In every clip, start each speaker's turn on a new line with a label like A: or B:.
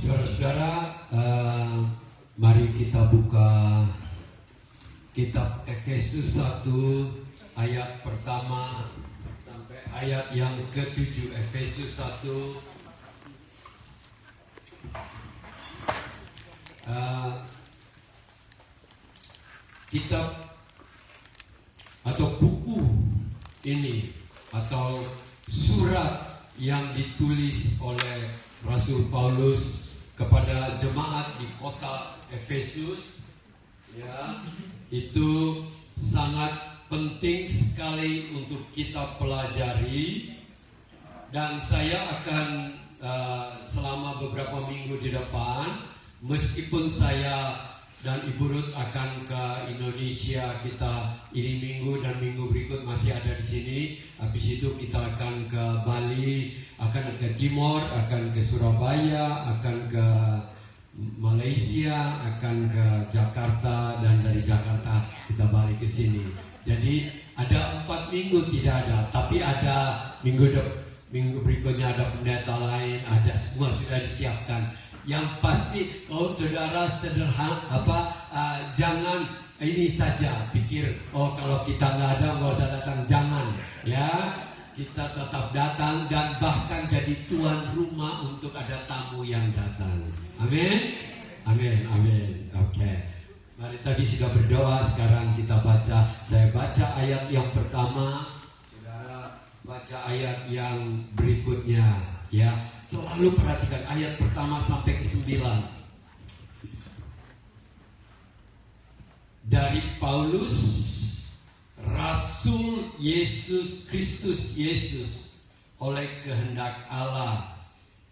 A: Saudara-saudara, mari kita buka kitab Efesus 1 ayat pertama sampai ayat yang ke-7. Efesus 1 kitab atau buku ini atau surat yang ditulis oleh Rasul Paulus kepada jemaat di kota Efesus, ya, itu sangat penting sekali untuk kita pelajari. Dan saya akan selama beberapa minggu di depan, meskipun saya dan Ibu Ruth akan ke Indonesia, kita ini minggu dan minggu berikut masih ada di sini. Habis itu kita akan ke Bali, akan ke Timor, akan ke Surabaya, akan ke Malaysia, akan ke Jakarta, dan dari Jakarta kita balik ke sini. Jadi ada 4 minggu tidak ada, tapi ada minggu berikutnya ada pendeta lain, ada, semua sudah disiapkan. Yang pasti, saudara jangan ini saja pikir, kalau kita nggak ada nggak usah datang, jangan, ya. Kita tetap datang dan bahkan jadi tuan rumah untuk ada tamu yang datang. Amin, amin, amin. Oke. Mari, tadi sudah berdoa, sekarang kita baca. Saya baca ayat yang pertama, saudara baca ayat yang berikutnya. Ya, selalu perhatikan ayat pertama sampai ke-9. Dari Paulus, Rasul Yesus Kristus Yesus, oleh kehendak Allah,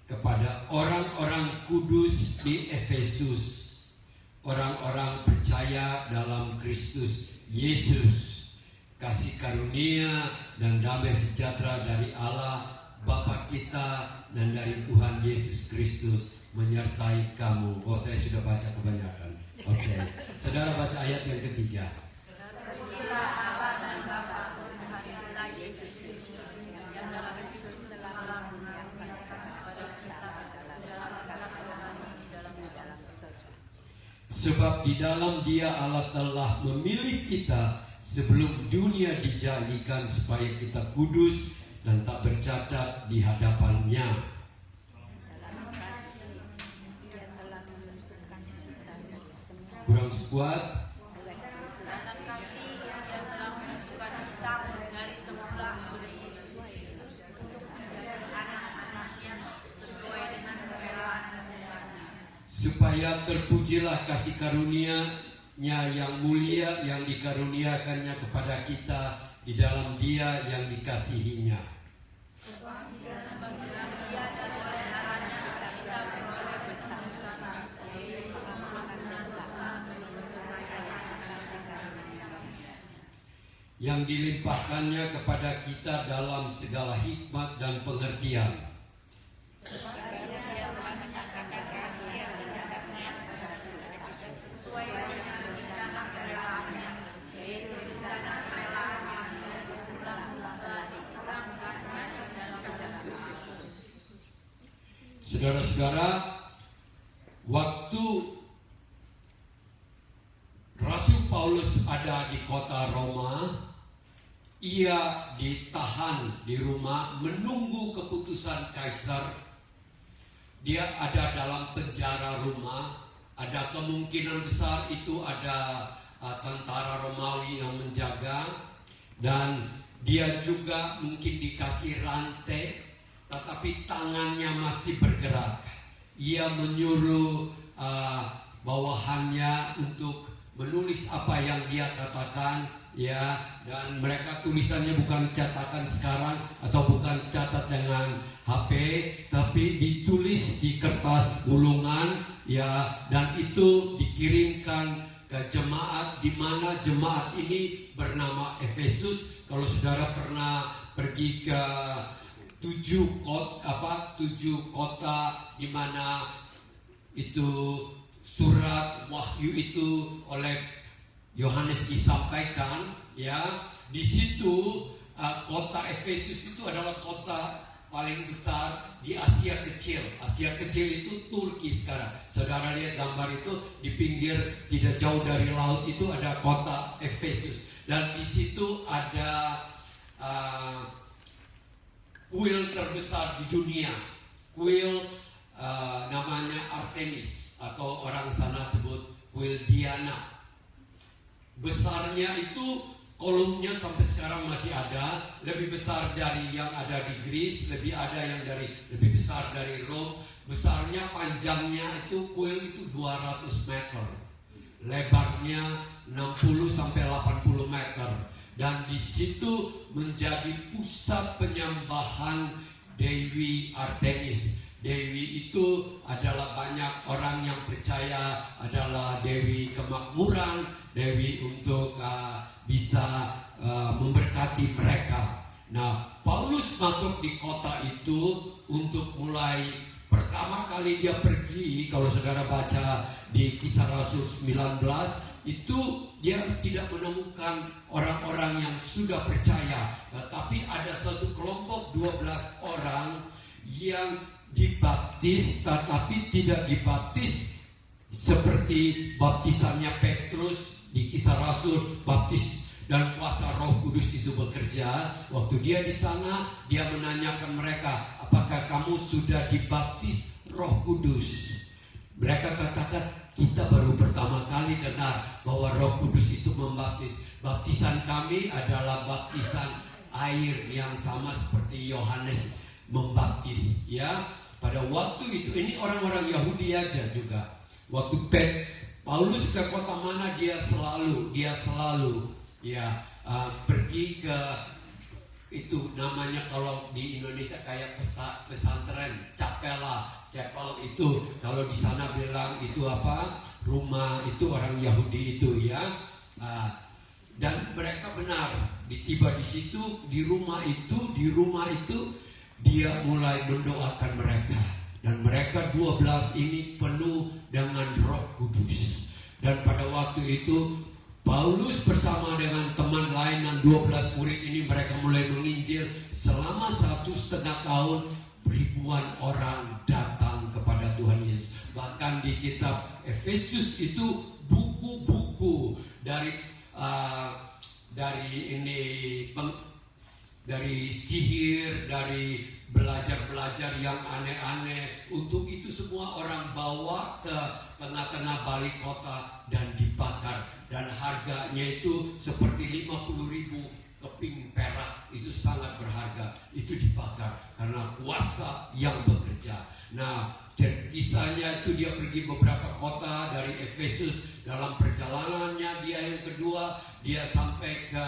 A: kepada orang-orang kudus di Efesus, orang-orang percaya dalam Kristus Yesus, kasih karunia dan damai sejahtera dari Allah Bapa kita dan dari Tuhan Yesus Kristus menyertai kamu. Saya sudah baca kebanyakan. Oke. Saudara baca ayat yang ketiga.
B: Terpujilah Allah dan Bapa Tuhan kita Yesus Kristus, yang dalam Kristus telah mengaruniakan kepada kita segala kemuliaan di dalam saja.
A: Sebab di dalam Dia Allah telah memilih kita sebelum dunia dijadikan supaya kita kudus dan tak bercacat di hadapan-Nya. Kurang kuat.
B: Dalam kasih Dia telah menentukan kita dari semula oleh Yesus Kristus untuk menjadi anak-anak-Nya sesuai dengan kerelaan kehendaknya.
A: Supaya terpujilah kasih karunia-Nya yang mulia yang dikaruniakannya kepada kita di dalam Dia yang dikasihinya.
B: Sebab dalam Dia dan oleh darahnya kita beroleh bersama-sama yaitu memakan dosa menurut kekayaan kasih karunia
A: yang dilimpahkannya kepada kita dalam segala hikmat dan pengertian.
B: Sesuai dengan rencana kerelaannya, yaitu rencana kerelaan yang dari semula telah diterangkannya dalam Kristus.
A: Saudara-saudara, waktu Rasul Paulus ada di kota Roma, ia ditahan di rumah menunggu keputusan kaisar. Dia ada dalam penjara Roma. Ada kemungkinan besar itu ada tentara Romawi yang menjaga, dan dia juga mungkin dikasih rantai, tetapi tangannya masih bergerak. Ia menyuruh bawahannya untuk menulis apa yang dia katakan, ya, dan mereka tulisannya bukan cetakan sekarang atau bukan catat dengan HP, tapi ditulis di kertas gulungan, ya, dan itu dikirimkan ke jemaat, di mana jemaat ini bernama Efesus. Kalau saudara pernah pergi ke 7 kota di mana itu surat Wahyu itu oleh Yohanes disampaikan, ya, di situ kota Efesus itu adalah kota paling besar di Asia Kecil. Asia Kecil itu Turki sekarang. Saudara lihat gambar itu, di pinggir tidak jauh dari laut itu ada kota Efesus. Dan di situ ada kuil terbesar di dunia. Kuil namanya Artemis, atau orang sana sebut kuil Diana. Besarnya itu kolomnya sampai sekarang masih ada, lebih besar dari yang ada di Greece, lebih besar dari Rome. Besarnya, panjangnya itu kuil itu 200 meter, lebarnya 60 sampai 80 meter, dan di situ menjadi pusat penyembahan Dewi Artemis. Dewi itu adalah banyak orang yang percaya adalah Dewi kemakmuran, Dewi untuk bisa memberkati mereka. Nah, Paulus masuk di kota itu untuk mulai pertama kali dia pergi. Kalau saudara baca di Kisah Rasul 19, itu dia tidak menemukan orang-orang yang sudah percaya, tetapi ada satu kelompok 12 orang yang dibaptis, tetapi tidak dibaptis seperti baptisannya Petrus di Kisah Rasul. Baptis dan kuasa Roh Kudus itu bekerja. Waktu dia di sana, dia menanyakan mereka, apakah kamu sudah dibaptis Roh Kudus? Mereka katakan, kita baru pertama kali dengar bahwa Roh Kudus itu membaptis. Baptisan kami adalah baptisan air yang sama seperti Yohanes membaptis, ya. Pada waktu itu, ini orang-orang Yahudi aja juga. Waktu Paulus ke kota mana, dia selalu ya pergi ke itu, namanya kalau di Indonesia kayak pesantren, chapel itu. Kalau di sana bilang itu apa? Rumah itu orang Yahudi itu, ya. Dan mereka benar, tiba di situ, di rumah itu dia mulai mendoakan mereka. Dan mereka 12 ini penuh dengan Roh Kudus. Dan pada waktu itu Paulus bersama dengan teman lain dan 12 murid ini, mereka mulai menginjil. Selama 1,5 tahun ribuan orang datang kepada Tuhan Yesus. Bahkan di kitab Efesus itu buku-buku dari sihir, dari belajar yang aneh-aneh. Untuk itu semua orang bawa ke tengah-tengah balik kota dan dibakar. Dan harganya itu seperti 50.000 keping perak. Itu sangat berharga. Itu dibakar karena kuasa yang bekerja. Nah, kisahnya itu dia pergi beberapa kota dari Efesus. Dalam perjalanannya dia yang kedua, dia sampai ke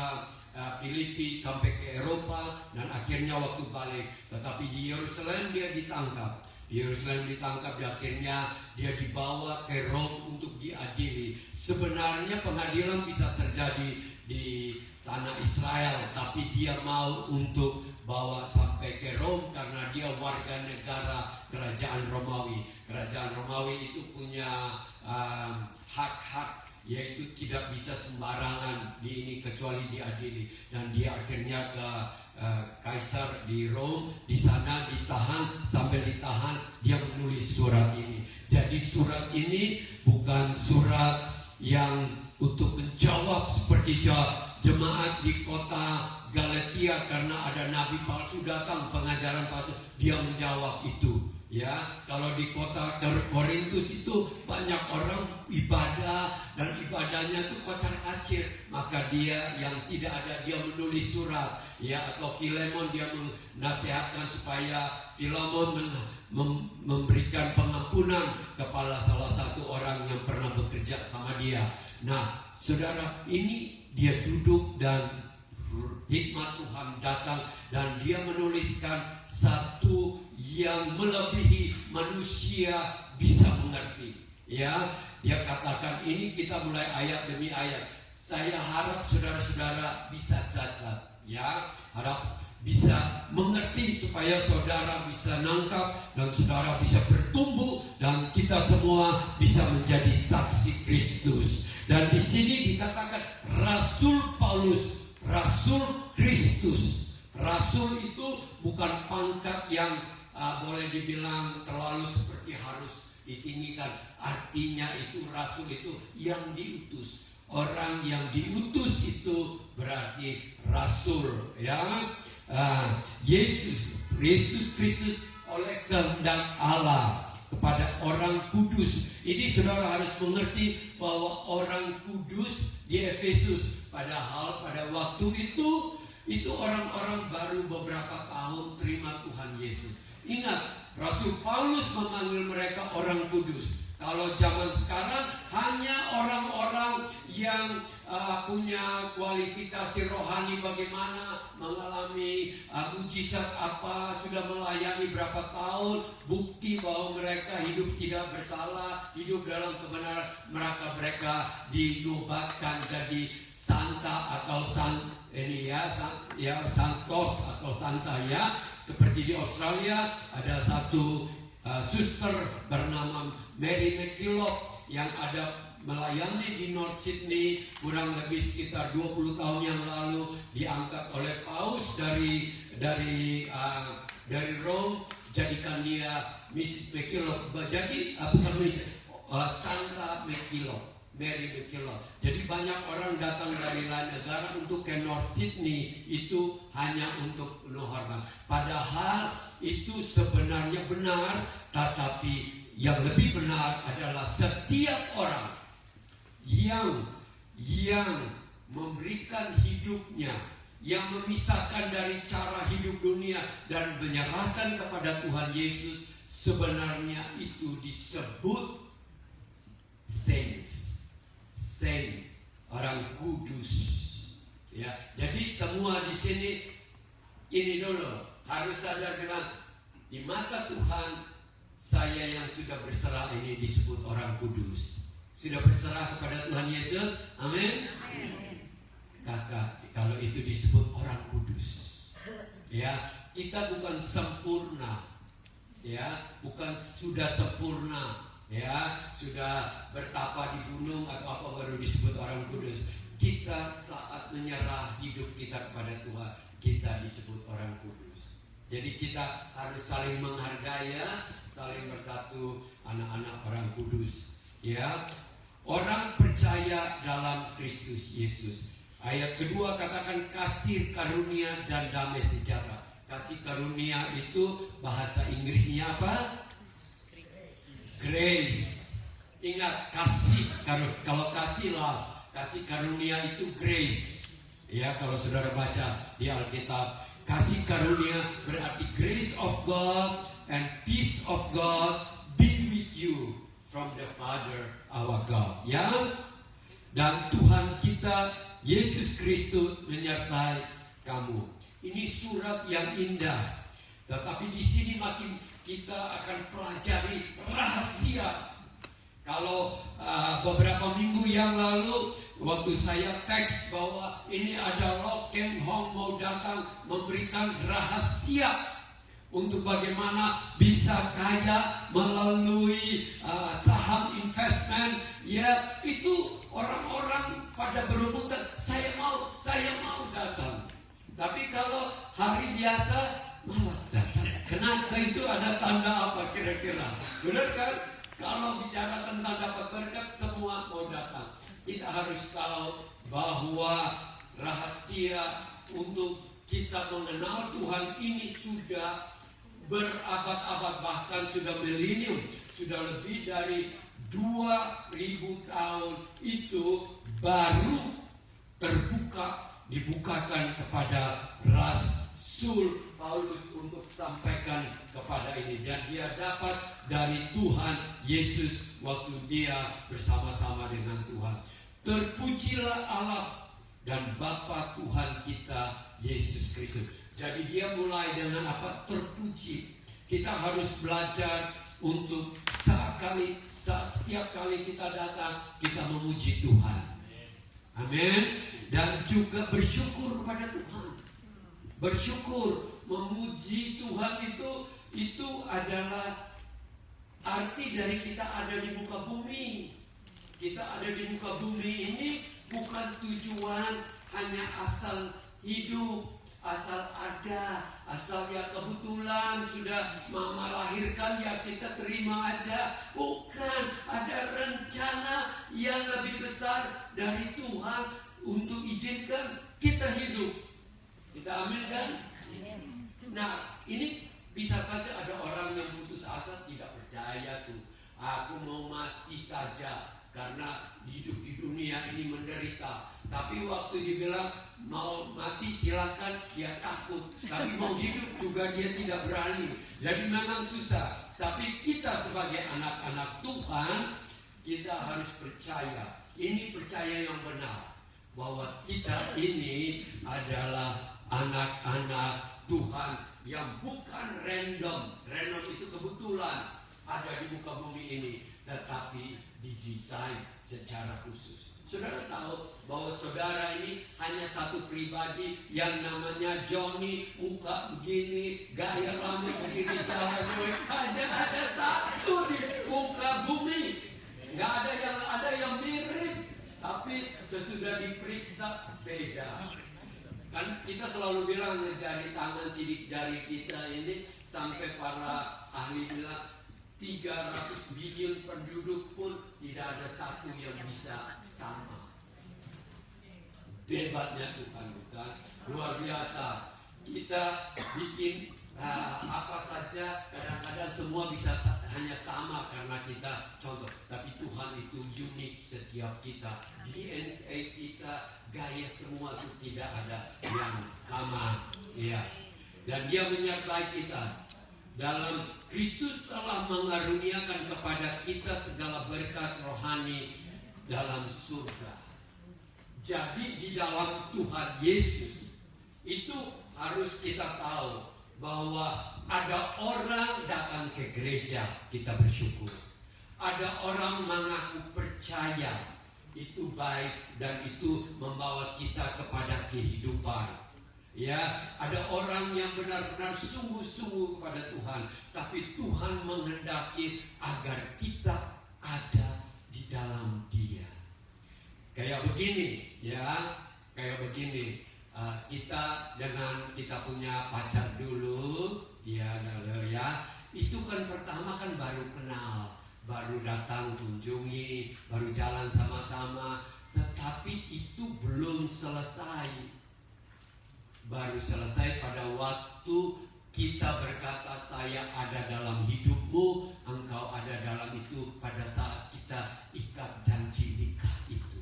A: Filipi, sampai ke Eropa, dan akhirnya waktu balik. Tetapi di Yerusalem dia ditangkap. Akhirnya dia dibawa ke Rom untuk diadili. Sebenarnya pengadilan bisa terjadi di tanah Israel, tapi dia mau untuk bawa sampai ke Rom karena dia warga negara kerajaan Romawi. Kerajaan Romawi itu punya hak-hak, yaitu tidak bisa sembarangan kecuali diadili. Dan dia akhirnya ke Kaisar di Rom. Di sana sambil ditahan dia menulis surat ini. Jadi surat ini bukan surat yang untuk menjawab seperti jemaat di kota Galatia karena ada nabi palsu datang, pengajaran palsu. Dia menjawab itu. Ya, kalau di kota Korintus itu banyak orang ibadah dan ibadahnya itu kocar-kacir, maka dia yang tidak ada, dia menulis surat, ya. Atau Filemon, dia menasihatkan supaya Filemon memberikan pengampunan kepada salah satu orang yang pernah bekerja sama dia. Nah, saudara, ini dia duduk dan hikmat Tuhan datang dan dia menuliskan satu yang melebihi manusia bisa mengerti. Ya, dia katakan ini, kita mulai ayat demi ayat. Saya harap saudara-saudara bisa catat, ya, harap bisa mengerti supaya saudara bisa nangkap dan saudara bisa bertumbuh dan kita semua bisa menjadi saksi Kristus. Dan di sini dikatakan Rasul Paulus, Rasul Kristus. Rasul itu bukan pangkat yang ditinggikan. Artinya itu rasul itu yang diutus. Orang yang diutus itu berarti rasul, ya. Yesus Kristus oleh kehendak Allah kepada orang kudus. Ini saudara harus mengerti bahwa orang kudus di Efesus, padahal pada waktu itu orang-orang baru beberapa tahun terima Tuhan Yesus. Ingat, Rasul Paulus memanggil mereka orang kudus. Kalau zaman sekarang hanya orang-orang yang punya kualifikasi rohani, bagaimana mengalami mujizat apa, sudah melayani berapa tahun, bukti bahwa mereka hidup tidak bersalah, hidup dalam kebenaran, mereka dinobatkan jadi santa atau santos atau santa, ya. Seperti di Australia ada satu suster bernama Mary McKillop yang ada melayani di North Sydney kurang lebih sekitar 20 tahun yang lalu, diangkat oleh Paus dari Rome, jadikan dia Mrs. McKillop. Jadi bukan Mrs. Santa McKillop, Mary McKillop. Jadi banyak orang datang dari lain negara untuk ke North Sydney itu hanya untuk penuh hormat. Padahal itu sebenarnya benar, tetapi yang lebih benar adalah setiap orang yang memberikan hidupnya, yang memisahkan dari cara hidup dunia dan menyerahkan kepada Tuhan Yesus, sebenarnya itu disebut saints, orang kudus. Ya, jadi semua di sini ini dulu harus sadar dengan di mata Tuhan, saya yang sudah berserah ini disebut orang kudus. Sudah berserah kepada Tuhan Yesus, amin. Kakak, kalau itu disebut orang kudus, ya, kita bukan sempurna, ya, bukan sudah sempurna, ya, sudah bertapa di gunung atau apa baru disebut orang kudus. Kita saat menyerah hidup kita kepada Tuhan, kita disebut orang kudus. Jadi kita harus saling menghargai, ya, saling bersatu, anak-anak orang kudus, ya. Orang percaya dalam Kristus Yesus. Ayat kedua katakan kasih karunia dan damai sejahtera. Kasih karunia itu bahasa Inggrisnya apa? Grace. Ingat, kasih karunia. Kalau kasih love, kasih karunia itu grace. Ya, kalau saudara baca di Alkitab, kasih karunia berarti grace of God and peace of God be with you from the Father our God, ya. Dan Tuhan kita Yesus Kristus menyertai kamu. Ini surat yang indah, tetapi di sini makin kita akan pelajari rahasia. Kalau beberapa minggu yang lalu waktu saya teks bahwa ini adalah Ken Hong mau datang memberikan rahasia untuk bagaimana bisa kaya melalui saham investment, ya, itu orang-orang pada berebutan, saya mau datang. Tapi kalau hari biasa malas datang. Kenapa? Itu ada tanda apa kira-kira? Benar kan? Kalau bicara tentang dapat berkat, semua mau datang. Kita harus tahu bahwa rahasia untuk kita mengenal Tuhan ini sudah berabad-abad, bahkan sudah milenium, sudah lebih dari 2000 tahun itu baru dibukakan kepada Rasul Paulus untuk sampaikan kepada ini, dan dia dapat dari Tuhan Yesus waktu dia bersama-sama dengan Tuhan. Terpujilah Allah dan Bapa Tuhan kita Yesus Kristus. Jadi dia mulai dengan apa? Terpuji. Kita harus belajar untuk setiap kali kita datang, kita memuji Tuhan. Amin. Dan juga bersyukur kepada Tuhan. Bersyukur, memuji Tuhan itu adalah arti dari kita ada di muka bumi. Kita ada di muka bumi ini bukan tujuan hanya asal hidup asal ada, asal ya kebetulan sudah mama lahirkan ya kita terima aja. Bukan, ada rencana yang lebih besar dari Tuhan untuk izinkan kita hidup. Kita amin kan? Nah, ini bisa saja ada orang yang putus asa, tidak percaya tuh. Aku mau mati saja karena hidup di dunia ini menderita. Tapi waktu dibilang mau mati silakan, dia takut. Tapi mau hidup juga dia tidak berani. Jadi memang susah. Tapi kita sebagai anak-anak Tuhan, kita harus percaya. Ini percaya yang benar, bahwa kita ini adalah anak-anak Tuhan yang bukan random. Random itu kebetulan ada di muka bumi ini, tetapi didesain secara khusus. Saudara tahu bahwa saudara ini hanya satu pribadi yang namanya Johnny, muka begini, gaya rambut begini, jalan jelek. Hanya ada satu di muka bumi. Nggak ada yang mirip, tapi sesudah diperiksa beda. Kan kita selalu bilang jari tangan, sidik jari kita ini, sampai para ahli bilang 300 billion penduduk pun tidak ada satu yang bisa sama. Hebatnya Tuhan, bukan? Luar biasa. Kita bikin apa saja, kadang-kadang semua bisa hanya sama karena kita contoh. Tapi Tuhan itu unik setiap kita. DNA kita, gaya semua itu tidak ada yang sama. Ya. Dan Dia menyertai kita. Dalam Kristus telah mengaruniakan kepada kita segala berkat rohani dalam surga. Jadi di dalam Tuhan Yesus itu harus kita tahu bahwa ada orang datang ke gereja, kita bersyukur. Ada orang mengaku percaya, itu baik dan itu membawa kita kepada kehidupan. Ya, ada orang yang benar-benar sungguh-sungguh kepada Tuhan, tapi Tuhan menghendaki agar kita ada di dalam Dia. Kayak begini, ya, kayak begini. Kita dengan kita punya pacar dulu, ya, itu kan pertama kan baru kenal, baru datang kunjungi, baru jalan sama-sama, tetapi itu belum selesai. Baru selesai pada waktu kita berkata saya ada dalam hidupmu, engkau ada dalam itu, pada saat kita ikat janji nikah itu.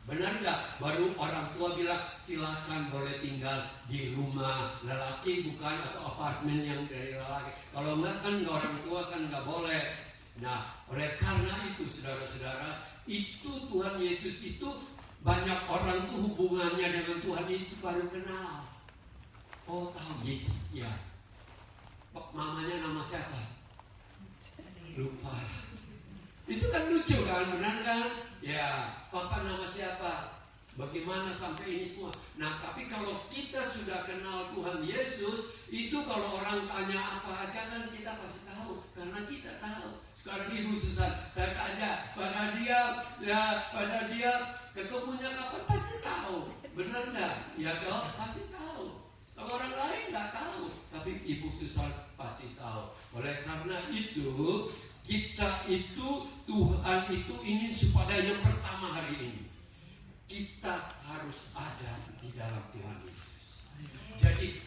A: Benar nggak? Baru orang tua bilang silakan boleh tinggal di rumah lelaki bukan, atau apartemen yang dari lelaki. Kalau enggak kan orang tua kan nggak boleh. Nah, oleh karena itu saudara-saudara, itu Tuhan Yesus itu banyak orang tuh hubungannya dengan Tuhan Yesus baru kenal. Oh, tahu Yesus ya. Mamanya nama siapa? Lupa. Itu kan lucu kan, benar kan? Ya, papa nama siapa? Bagaimana sampai ini semua? Nah, tapi kalau kita sudah kenal Tuhan Yesus, itu kalau orang tanya apa aja kan kita pasti tahu, karena kita tahu. Sekarang Ibu Susan, saya tanya pada dia ketemunya kapan, pasti tahu. Benar enggak? Ya dong, pasti tahu. Kalau orang lain nggak tahu, tapi Ibu Susan pasti tahu. Oleh karena itu, kita itu, Tuhan itu ingin supaya yang pertama hari ini, kita harus ada di dalam Tuhan Yesus. Jadi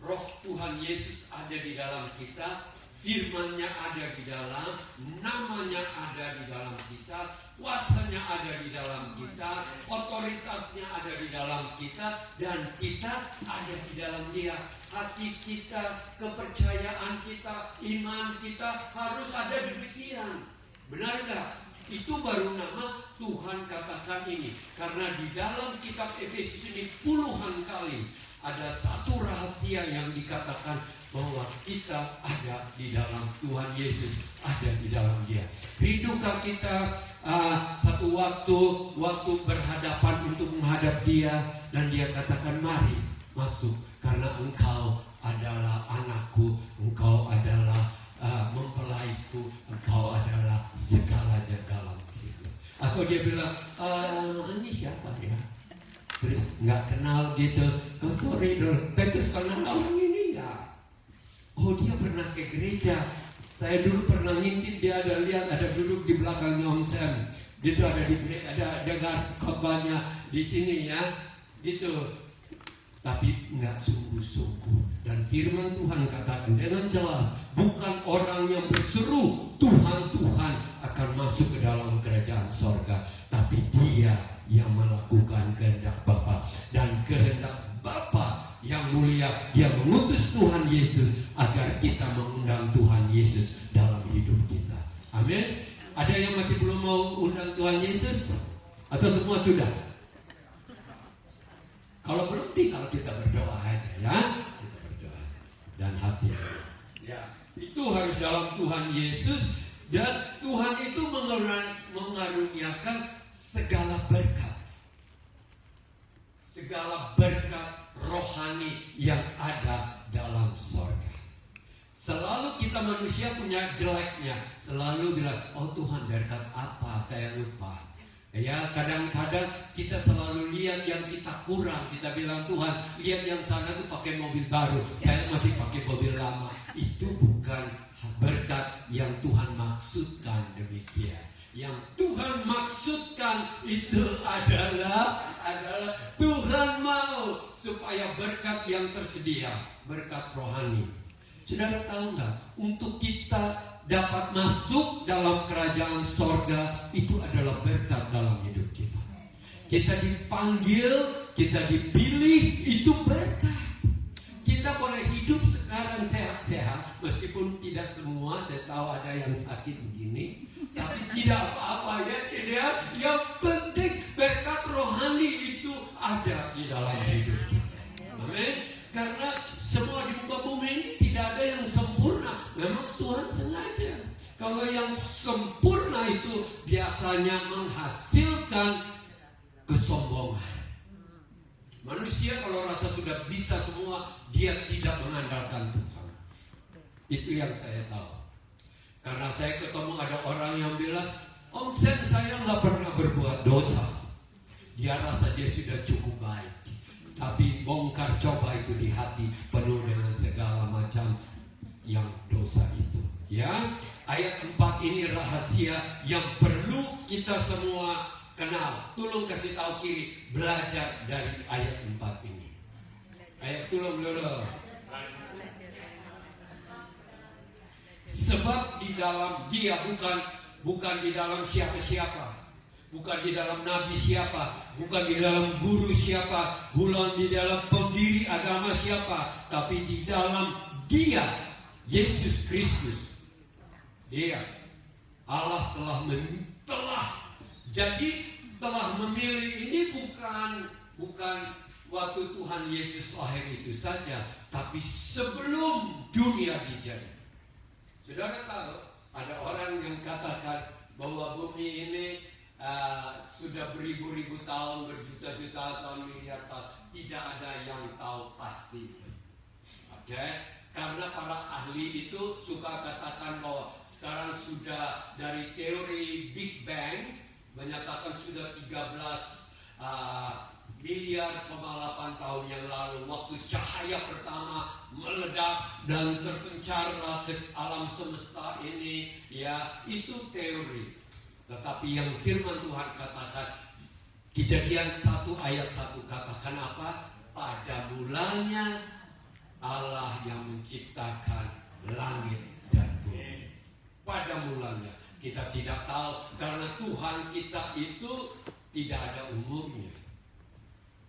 A: roh Tuhan Yesus ada di dalam kita, firman-Nya ada di dalam, namanya ada di dalam kita, kuasanya ada di dalam kita, otoritasnya ada di dalam kita, dan kita ada di dalam Dia. Hati kita, kepercayaan kita, iman kita harus ada demikian. Benarkah? Itu baru nama Tuhan katakan ini. Karena di dalam kitab Efesus ini puluhan kali ada satu rahasia yang dikatakan bahwa kita ada di dalam Tuhan Yesus, ada di dalam Dia. Rindukan kita satu waktu berhadapan untuk menghadap Dia, dan Dia katakan mari masuk karena engkau adalah anakku, engkau adalah mempelaiku, engkau adalah segalanya dalam diriku. Atau Dia bilang ini siapa ya? terus nggak kenal gitu. Oh sorry dulu, Petrus kenal orang ini nggak? Oh dia pernah ke gereja. Saya dulu pernah ngintip dia, ada lihat ada duduk di belakangnya Om Sam. Gitu ada di ada dengar khotbahnya di sini ya, gitu. Tapi nggak sungguh-sungguh. Dan firman Tuhan katakan dengan jelas, bukan orang yang berseru Tuhan Tuhan akan masuk ke dalam kerajaan sorga, tapi dia yang melakukan kehendak Bapa. Dan kehendak Bapa yang mulia, dia mengutus Tuhan Yesus agar kita mengundang Tuhan Yesus dalam hidup kita. Amin. Ada yang masih belum mau undang Tuhan Yesus? Atau semua sudah? Kalau belum, tinggal kita berdoa aja ya. Kita berdoa dan hati. Ya, itu harus dalam Tuhan Yesus. Dan Tuhan itu mengaruniakan segala berkat. Segala berkat rohani yang ada dalam sorga. Selalu kita manusia punya jeleknya. Selalu bilang, oh Tuhan berkat apa, saya lupa. Ya, kadang-kadang kita selalu lihat yang kita kurang. Kita bilang, Tuhan, lihat yang sana tuh pakai mobil baru, saya masih pakai mobil lama. Itu bukan berkat yang Tuhan maksudkan demikian. Yang Tuhan maksudkan itu adalah Tuhan mau supaya berkat yang tersedia, berkat rohani. Saudara tahu nggak? Untuk kita dapat masuk dalam kerajaan sorga itu adalah berkat dalam hidup kita. Kita dipanggil, kita dipilih, itu berkat. Kita boleh hidup sekarang sehat-sehat, meskipun tidak semua, saya tahu ada yang sakit begini, tapi tidak apa-apa ya, tidak. Yang penting berkat rohani itu ada di dalam hidup kita. Amin. Karena semua di muka bumi ini tidak ada yang sempurna. Memang Tuhan sengaja. Kalau yang sempurna itu biasanya menghasilkan kesombongan. Manusia kalau rasa sudah bisa semua, dia tidak mengandalkan Tuhan. Itu yang saya tahu. Karena saya ketemu ada orang yang bilang, Om Sam, saya nggak pernah berbuat dosa. Dia rasa dia sudah cukup baik. Tapi bongkar coba itu di hati, penuh dengan segala macam yang dosa itu. Ya, ayat 4 ini rahasia yang perlu kita semua kenal. Tolong kasih tahu kiri, belajar dari ayat 4 ini. Ayat tolong dulu. Sebab di dalam dia, bukan di dalam siapa-siapa. Bukan di dalam nabi siapa, bukan di dalam guru siapa, bukan di dalam pendiri agama siapa, tapi di dalam dia, Yesus Kristus. Dia, Allah telah memilih ini bukan waktu Tuhan Yesus lahir itu saja, tapi sebelum dunia dijadi. Saudara tahu, ada orang yang katakan bahwa bumi ini sudah beribu-ribu tahun, berjuta-juta tahun, miliar tahun, tidak ada yang tahu pastinya. Oke? Karena para ahli itu suka katakan bahwa sekarang sudah dari teori Big Bang menyatakan sudah 13 miliar 8 tahun yang lalu, waktu cahaya pertama meledak dan terpencar ke alam semesta ini, ya itu teori. Tetapi yang firman Tuhan katakan, Kejadian 1 ayat 1 katakan apa? Pada mulanya Allah yang menciptakan langit dan bumi. Pada mulanya. Kita tidak tahu karena Tuhan kita itu tidak ada umurnya.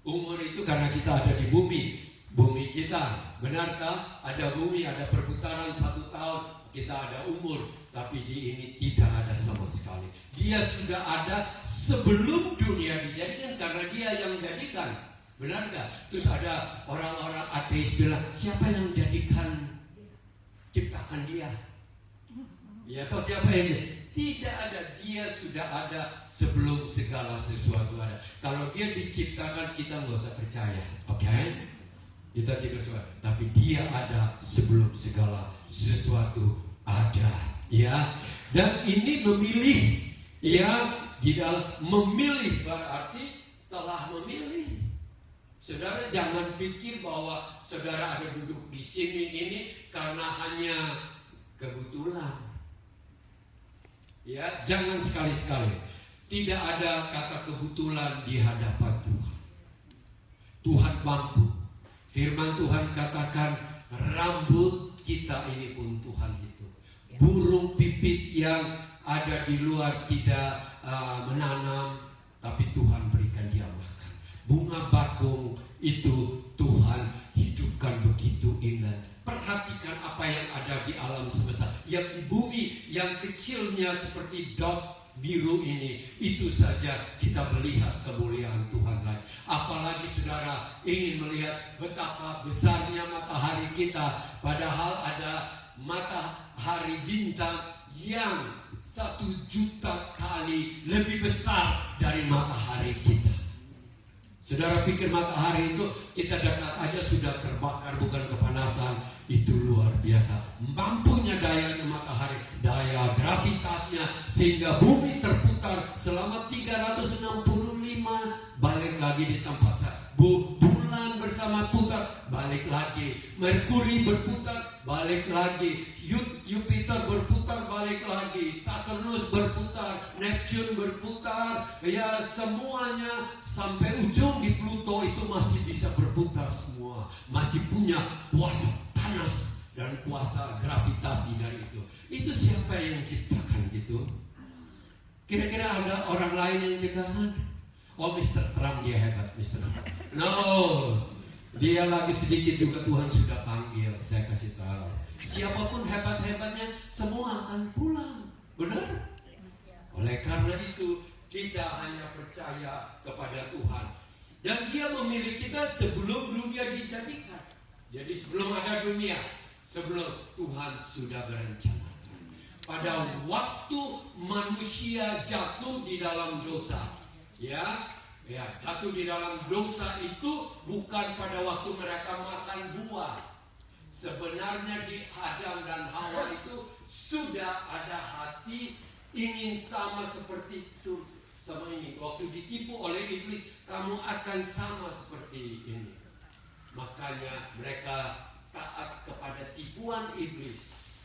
A: Umur itu karena kita ada di bumi. Bumi kita, benarkah? Ada bumi, ada perputaran 1 tahun. Kita ada umur, tapi di ini tidak ada sama sekali. Dia sudah ada sebelum dunia dijadikan karena dia yang jadikan. Benar gak? Terus ada orang-orang ateis bilang, siapa yang ciptakan dia? Ya atau siapa yang jadikan? Tidak ada, dia sudah ada sebelum segala sesuatu ada. Kalau dia diciptakan, kita nggak usah percaya, oke? Kita tidak suka, tapi dia ada sebelum segala sesuatu ada, ya. Dan ini memilih, ya, di dalam memilih berarti telah memilih. Saudara jangan pikir bahwa saudara ada duduk di sini ini karena hanya kebetulan. Ya, jangan sekali-sekali. Tidak ada kata kebetulan di hadapan Tuhan. Tuhan mampu. Firman Tuhan katakan rambut kita ini pun Tuhan hitung. Burung pipit yang ada di luar tidak menanam, tapi Tuhan berikan dia makan. Bunga bakung itu Tuhan hidupkan begitu indah. Perhatikan apa yang ada di alam semesta. Yang di bumi, yang kecilnya seperti dot biru ini, itu saja kita melihat kemuliaan Tuhan lagi. Apalagi saudara ingin melihat betapa besarnya matahari kita, padahal ada matahari bintang yang 1.000.000 kali lebih besar dari matahari kita. Saudara pikir matahari itu kita dekat aja sudah terbakar, bukan kepanasan. Itu luar biasa. Mampunya dayanya matahari, daya gravitasnya, sehingga bumi terputar selama 365, balik lagi di tempat saya. Bulan bersama putar, balik lagi. Merkuri berputar, balik lagi. Jupiter berputar, balik lagi. Saturnus berputar, Neptune berputar. Ya, semuanya sampai ujung di Pluto itu masih bisa berputar semua. Masih punya kuasa panas dan kuasa gravitasi dari itu. Itu siapa yang ciptakan gitu? Kira-kira ada orang lain yang ciptakan? Oh, Mr. Trump dia hebat, Mr. Trump. No, dia lagi sedikit juga Tuhan sudah panggil. Saya kasih tahu. Siapapun hebat-hebatnya, semua akan pulang. Benar? Oleh karena itu kita hanya percaya kepada Tuhan. Dan dia memilih kita sebelum dunia dijadikan. Jadi sebelum ada dunia, sebelum Tuhan sudah berencana. Pada waktu manusia jatuh di dalam dosa, ya, jatuh di dalam dosa itu bukan pada waktu mereka makan buah. Sebenarnya di Adam dan Hawa itu sudah ada hati ingin sama seperti sama ini. Waktu ditipu oleh iblis, kamu akan sama seperti ini. Makanya mereka taat kepada tipuan iblis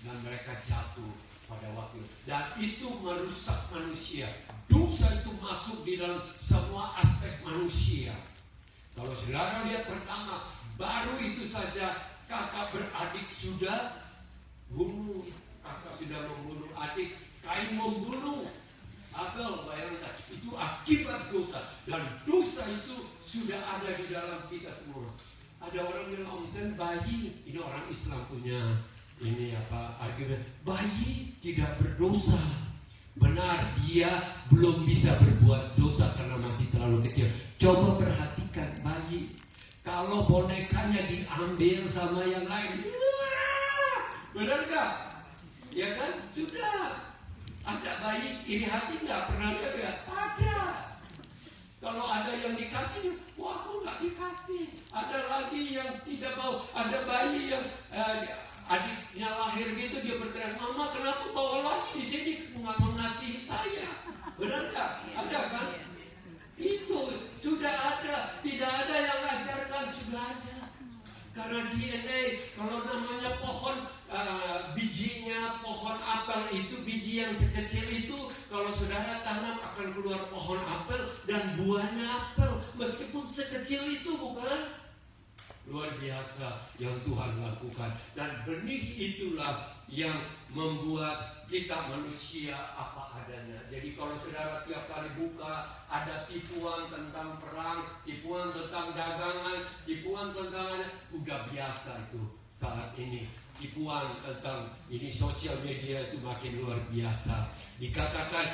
A: dan mereka jatuh pada waktu itu. Dan itu merusak manusia. Dosa itu masuk di dalam semua aspek manusia. Kalau saudara lihat pertama, baru itu saja kakak beradik sudah bunuh. Kakak sudah membunuh adik. Kain membunuh Abel, bayangkan. Itu akibat dosa. Dan dosa itu sudah ada di dalam kita semua. Ada orang bilang, Om Sen, bayi, ini orang Islam punya ini apa argumen, bayi tidak berdosa. Benar, dia belum bisa berbuat dosa karena masih terlalu kecil. Coba perhatikan bayi, kalau bonekanya diambil sama yang lain, benar gak? Ya kan? Sudah. Ada bayi iri hati nggak? Pernah lihat nggak? Ada. Kalau ada yang dikasih, wah aku nggak dikasih. Ada lagi yang tidak mau. Ada bayi yang adiknya lahir gitu, dia berteriak, Mama kenapa bawa lagi di sini nggak mengasihi saya? Benar nggak? Ada kan? Itu sudah ada. Tidak ada yang ajarkan, sudah ada. Karena DNA, kalau namanya pohon bijinya, pohon apel itu, biji yang sekecil itu, kalau saudara tanam akan keluar pohon apel dan buahnya apel, meskipun sekecil itu, bukan? Luar biasa yang Tuhan lakukan. Dan benih itulah yang membuat kita manusia apa adanya. Jadi kalau saudara tiap kali buka ada tipuan tentang perang, tipuan tentang dagangan, tipuan tentang, udah biasa itu saat ini. Tipuan tentang ini sosial media itu makin luar biasa. Dikatakan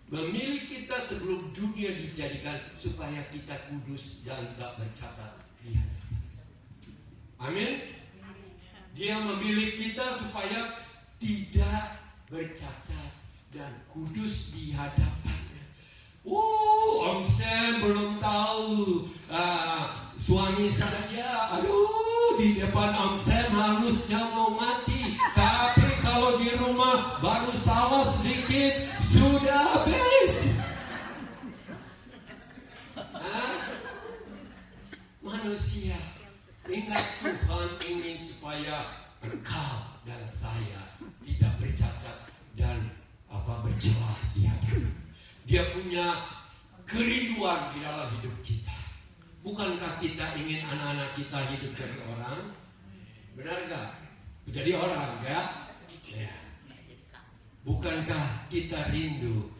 A: memilih kita sebelum dunia dijadikan supaya kita kudus dan tak bercacat. Lihat. Amin. Dia memilih kita supaya tidak bercacat dan kudus di hadapannya. Om Sam belum tahu suami saya, aduh di depan Om Sam halusnya mau mati. Tapi kalau di rumah baru salah sedikit sudah habis. manusia. Ingat, Tuhan ingin supaya engkau dan saya tidak bercacat dan bercelah di hadapan. Dia punya kerinduan di dalam hidup kita. Bukankah kita ingin anak-anak kita hidup jadi orang? Benar gak? Jadi orang ya? Ya. Bukankah kita rindu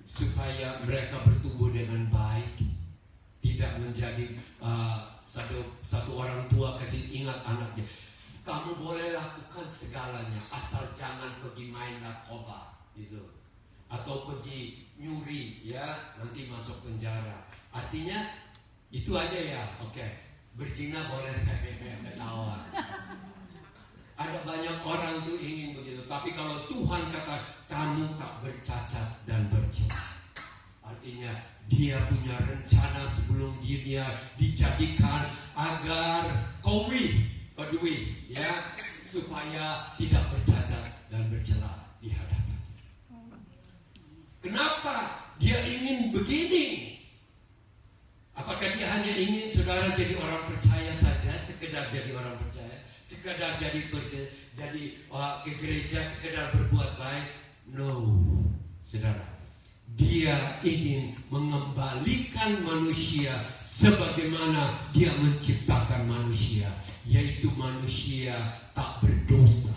A: supaya mereka bertumbuh dengan baik? Tidak menjadi satu orang tua kasih ingat anaknya, kamu boleh lakukan segalanya asal jangan pergi main narkoba gitu, atau pergi nyuri ya, nanti masuk penjara. Artinya itu aja ya, oke. Berzina boleh ketawa. Ada banyak orang tuh ingin begitu, tapi kalau Tuhan kata kamu tak bercacat dan bercelah, artinya Dia punya rencana sebelum dunia dijadikan agar kedui ya, supaya tidak bercacat dan bercelah di hadapan. Kenapa Dia ingin begini? Apakah Dia hanya ingin saudara jadi orang percaya saja, sekedar jadi orang percaya, sekedar jadi ke gereja, sekedar berbuat baik? No, saudara. Dia ingin mengembalikan manusia sebagaimana Dia menciptakan manusia, yaitu manusia tak berdosa,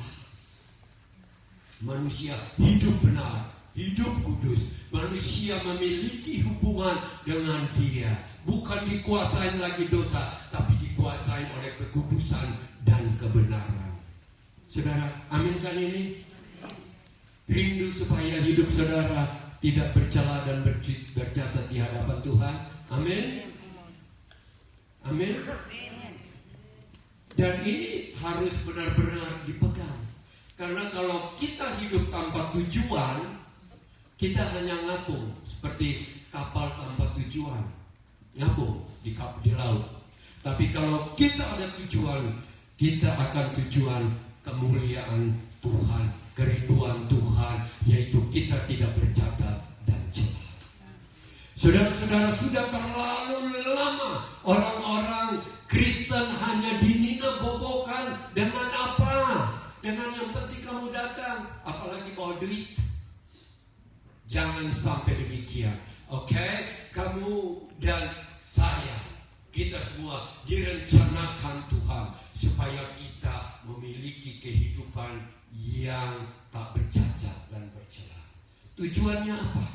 A: manusia hidup benar, hidup kudus, manusia memiliki hubungan dengan Dia, bukan dikuasai lagi dosa, tapi dikuasai oleh kekudusan dan kebenaran. Saudara, aminkan ini? Rindu supaya hidup saudara tidak bercela dan bercacat di hadapan Tuhan. Amin. Amin. Dan ini harus benar-benar dipegang. Karena kalau kita hidup tanpa tujuan, kita hanya ngapung seperti kapal tanpa tujuan, ngapung di laut. Tapi kalau kita ada tujuan, kita akan tujuan kemuliaan Tuhan, kerinduan Tuhan, yaitu kita tidak bercacat dan celah. Saudara-saudara, sudah terlalu lama orang-orang Kristen hanya dininabobokan dengan apa? Dengan yang penting kamu datang, apalagi bawa duit. Jangan sampai demikian. Oke? Kamu dan saya, kita semua direncanakan Tuhan supaya kita memiliki kehidupan yang tak bercacat dan bercelah. Tujuannya apa?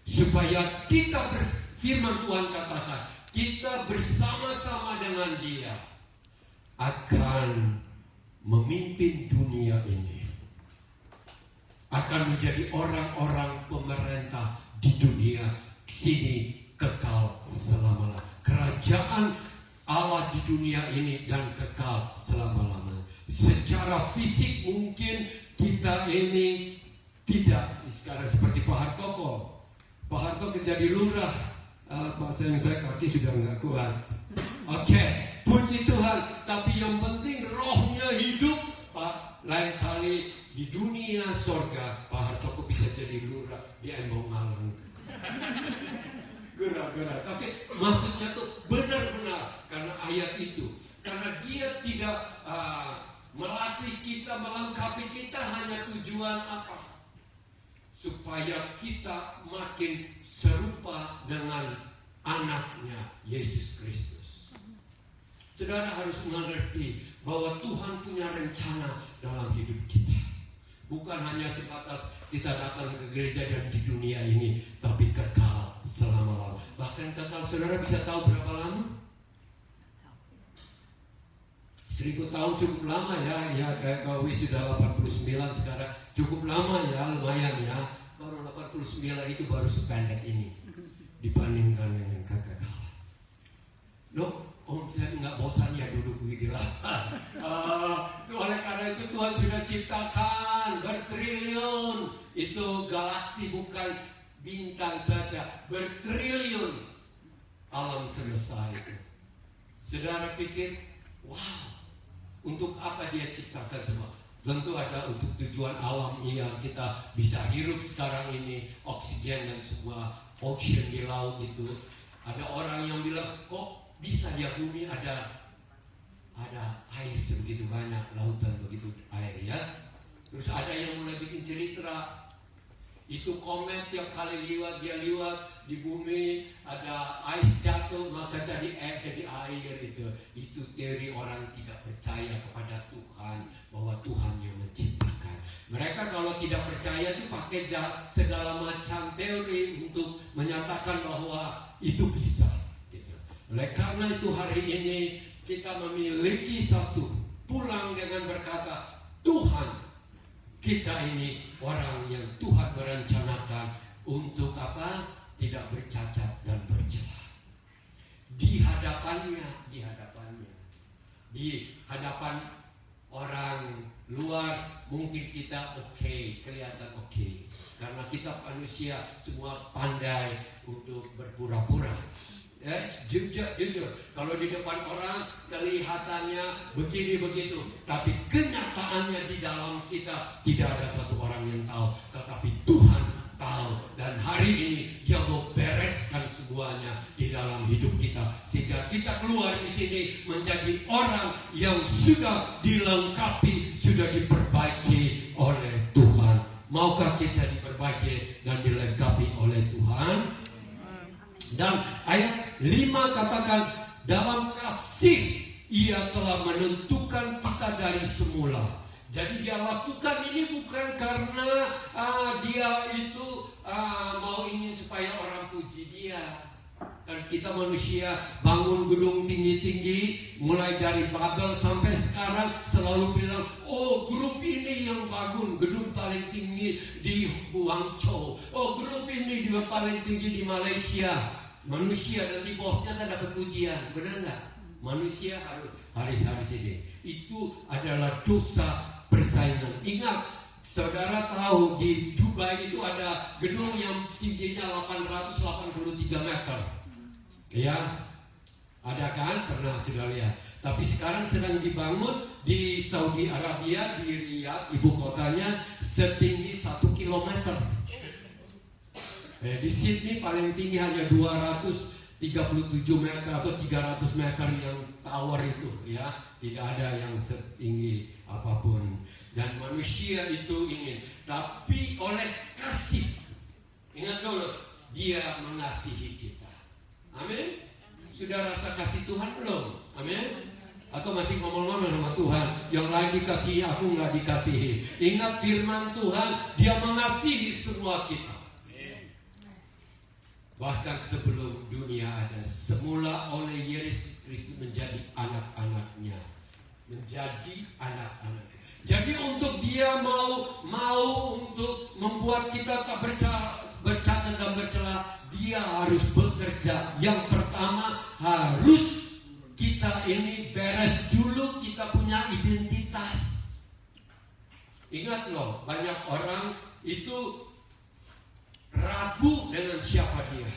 A: Supaya kita firman Tuhan katakan, kita bersama-sama dengan Dia akan memimpin dunia ini, akan menjadi orang-orang pemerintah di dunia sini kekal selama-lamanya. Kerajaan Allah di dunia ini dan kekal selama-lamanya. Secara fisik mungkin kita ini tidak sekarang seperti Pak Hartoko. Pak Hartoko jadi lurah, saya kaki sudah nggak kuat. Oke, puji Tuhan. Tapi yang penting rohnya hidup. Pak, lain kali di dunia sorga Pak Hartoko bisa jadi lurah di Embong Malang. Gerak-gerak. Tapi maksudnya tuh benar-benar karena ayat itu. Karena Dia tidak melatih kita, melengkapi kita, hanya tujuan apa? Supaya kita makin serupa dengan anaknya Yesus Kristus. Saudara harus mengerti bahwa Tuhan punya rencana dalam hidup kita. Bukan hanya sebatas kita datang ke gereja dan di dunia ini, tapi kekal selama-lamanya. Bahkan kekal, saudara bisa tahu berapa lama? 1000 tahun cukup lama ya. Ya kayak kau sudah 89 sekarang, cukup lama ya, lumayan ya. Baru 89 itu baru sependek ini dibandingkan dengan kekekalan. Loh, saya nggak bosan ya duduk begini lah. Oleh karena itu Tuhan sudah ciptakan bertriliun, itu galaksi bukan bintang saja, bertriliun alam semesta itu. Saudara pikir, wow, untuk apa Dia ciptakan semua? Tentu ada untuk tujuan alam yang kita bisa hirup sekarang ini, oksigen dan semua ocean di laut itu. Ada orang yang bilang, kok di saja bumi ada air sebegitu banyak, lautan begitu air ya. Terus ada yang mulai bikin cerita, itu komet tiap kali dia liwat di bumi ada ais jatuh maka jadi air itu teori orang tidak percaya kepada Tuhan, bahwa Tuhan yang menciptakan. Mereka kalau tidak percaya itu pakai segala macam teori untuk menyatakan bahwa itu bisa gitu. Oleh karena itu hari ini kita memiliki satu pulang dengan berkata, Tuhan, kita ini orang yang Tuhan merencanakan untuk apa? Tidak bercacat dan bercela. Di hadapan orang luar mungkin kita kelihatan oke. Karena kita manusia semua pandai untuk berpura-pura. Jujur, kalau di depan orang kelihatannya begini begitu, tapi kenyataannya di dalam kita tidak ada satu orang yang tahu, tetapi Tuhan tahu. Dan hari ini Dia mau bereskan semuanya di dalam hidup kita, sehingga kita keluar di sini menjadi orang yang sudah dilengkapi, sudah diperbaiki oleh Tuhan. Maukah kita diperbaiki dan dilengkapi oleh Tuhan? Dan ayat 5 katakan, dalam kasih Ia telah menentukan kita dari semula. Jadi Dia lakukan ini bukan karena Dia itu mau ingin supaya orang puji Dia. Kan kita manusia bangun gedung tinggi-tinggi, mulai dari Babel sampai sekarang selalu bilang, oh grup ini yang bangun gedung paling tinggi di Guangzhou, oh grup ini juga paling tinggi di Malaysia. Manusia nanti bosnya kan dapat pujian, benar nggak? Manusia harus ini. Itu adalah dosa persaingan. Ingat, saudara tahu di Dubai itu ada gedung yang tingginya 883 meter. Ya, ada kan? Pernah sudah lihat. Tapi sekarang sedang dibangun di Saudi Arabia, di Riyadh, ibu kotanya, setinggi 1 kilometer. Di Sydney paling tinggi hanya 237 meter atau 300 meter yang tower itu, ya, tidak ada yang setinggi apapun. Dan manusia itu ingin, tapi oleh kasih, ingat dulu, Dia mengasihi kita. Amin. Sudah rasa kasih Tuhan belum? Amin. Atau masih ngomong-ngomong sama Tuhan, yang lain dikasihi, aku nggak dikasihi. Ingat firman Tuhan, Dia mengasihi semua kita. Bahkan sebelum dunia ada, semula oleh Yesus Kristus menjadi anak-anaknya. Menjadi anak-anaknya. Jadi untuk Dia mau untuk membuat kita tak bercacat dan bercela, Dia harus bekerja. Yang pertama, harus kita ini beres dulu, kita punya identitas. Ingat loh, banyak orang itu ragu dengan siapa dia.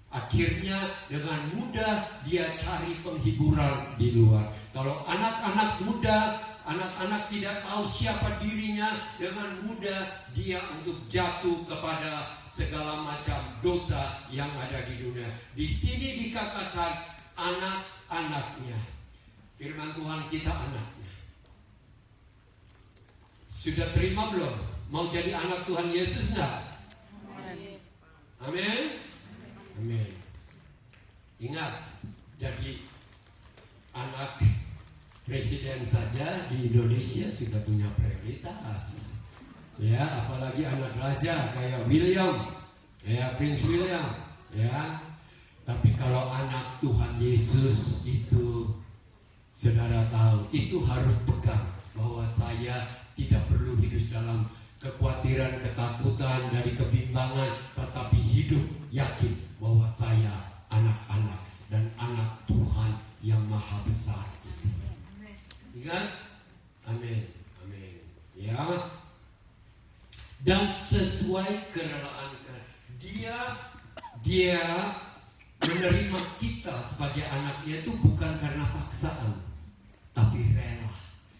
A: Akhirnya dengan mudah dia cari penghiburan di luar. Kalau anak-anak muda, anak-anak tidak tahu siapa dirinya, dengan mudah dia untuk jatuh kepada segala macam dosa yang ada di dunia. Di sini dikatakan anak-anaknya. Firman Tuhan kita anaknya. Sudah terima belum? Mau jadi anak Tuhan Yesus enggak? Amin. Amin. Ingat, jadi anak presiden saja di Indonesia sudah punya prioritas. Ya, apalagi anak raja kayak William, ya Prince William, ya. Tapi kalau anak Tuhan Yesus itu, saudara tahu, itu harus pegang bahwa saya tidak perlu hidup dalam kekhawatiran, ketakutan, dari kebimbangan, tetapi hidup yakin bahwa saya anak-anak dan anak Tuhan yang maha besar itu. Ingat? Amin. Amin. Ya. Dan sesuai kerelaan dia menerima kita sebagai anaknya itu bukan karena paksaan, tapi rela.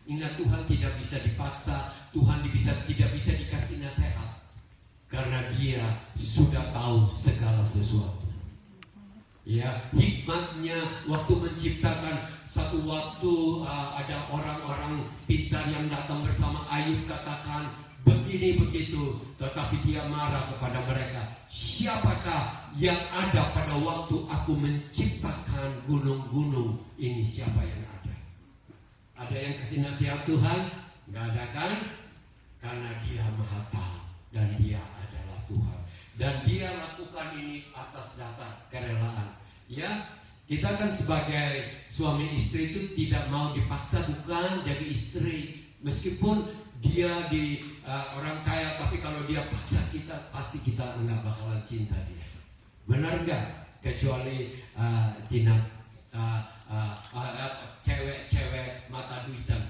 A: Ingat, Tuhan tidak bisa dipaksa, Tuhan tidak bisa dikasih nasihat, karena Dia sudah tahu segala sesuatu. Ya, hikmatnya waktu menciptakan. Satu waktu ada orang-orang pintar yang datang bersama Ayub, katakan begini begitu, tetapi dia marah kepada mereka. Siapakah yang ada pada waktu aku menciptakan gunung-gunung ini? Siapa yang ada? Ada yang kasih nasihat Tuhan? Nggak ada kan? Karena dia Maha Tahu dan dia adalah Tuhan. Dan dia lakukan ini atas dasar kerelaan. Ya, kita kan sebagai suami istri itu tidak mau dipaksa, bukan jadi istri. Meskipun dia orang kaya, tapi kalau dia paksa kita, pasti kita nggak bakalan cinta dia. Benar nggak? Kecuali cewek mata duitan.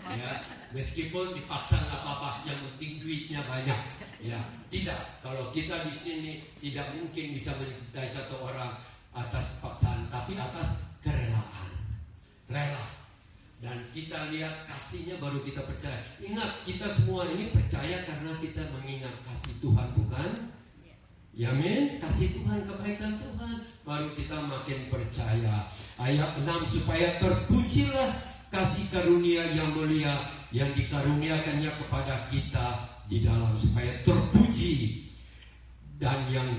A: Ya, meskipun dipaksa nggak apa-apa, yang penting duitnya banyak. Ya, tidak. Kalau kita di sini tidak mungkin bisa mencintai satu orang atas paksaan, tapi atas kerelaan, rela. Dan kita lihat kasihnya baru kita percaya. Ingat, kita semua ini percaya karena kita mengingat kasih Tuhan, bukan? Ya, amin. Kasih Tuhan, kebaikan Tuhan, baru kita makin percaya. Ayat 6, supaya terpujilah kasih karunia yang mulia yang dikaruniakannya kepada kita di dalam, supaya terpuji dan yang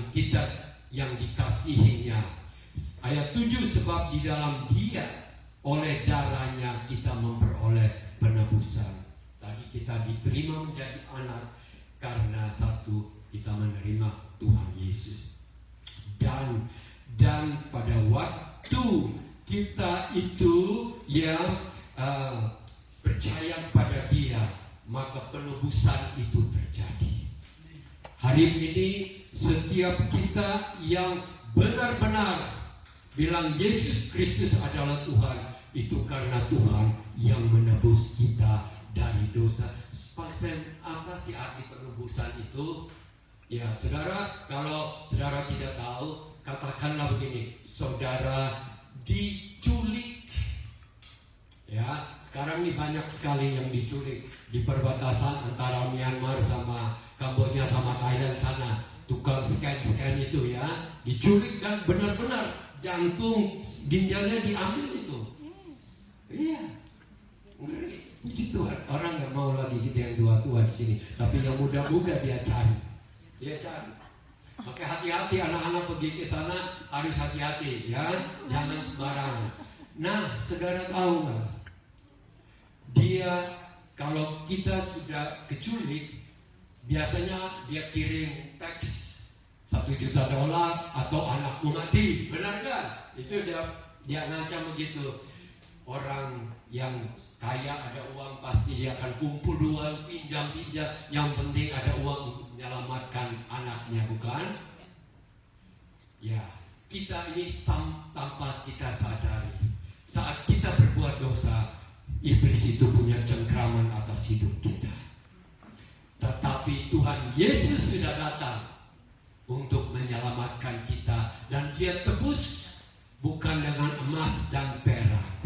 A: dikasihinya. Ayat 7, sebab di dalam Dia oleh darahnya kita memperoleh penebusan. Tadi kita diterima menjadi anak karena satu, kita menerima Tuhan Yesus. Dan pada waktu kita itu yang percaya kepada Dia, maka penebusan itu terjadi. Hari ini setiap kita yang benar-benar bilang Yesus Kristus adalah Tuhan, itu karena Tuhan yang menebus kita dari dosa. Apa sih arti penebusan itu? Ya, saudara, kalau saudara tidak tahu, katakanlah begini, saudara diculik. Ya, sekarang ini banyak sekali yang diculik di perbatasan antara Myanmar sama Kamboja sama Thailand sana. Tukang scan itu ya, diculik dan benar-benar jantung ginjalnya diambil itu. Iya, ngeri. Puji Tuhan, orang nggak mau lagi kita yang tua-tua di sini, tapi yang muda-muda dia cari. Oke, hati-hati anak-anak pergi ke sana, harus hati-hati ya, jangan sembarangan. Nah, saudara tahu nggak? Dia, kalau kita sudah keculik, biasanya dia kirim teks $1 juta atau anakmu mati, benar kan? Itu dia ngancam begitu. Orang yang kaya ada uang pasti dia akan kumpul uang, pinjam. Yang penting ada uang untuk menyelamatkan anaknya, bukan? Ya, kita ini tanpa kita sadari, saat kita berbuat dosa, iblis itu punya cengkraman atas hidup kita. Tetapi Tuhan Yesus sudah datang untuk menyelamatkan kita, dan Dia tebus bukan dengan emas dan perak,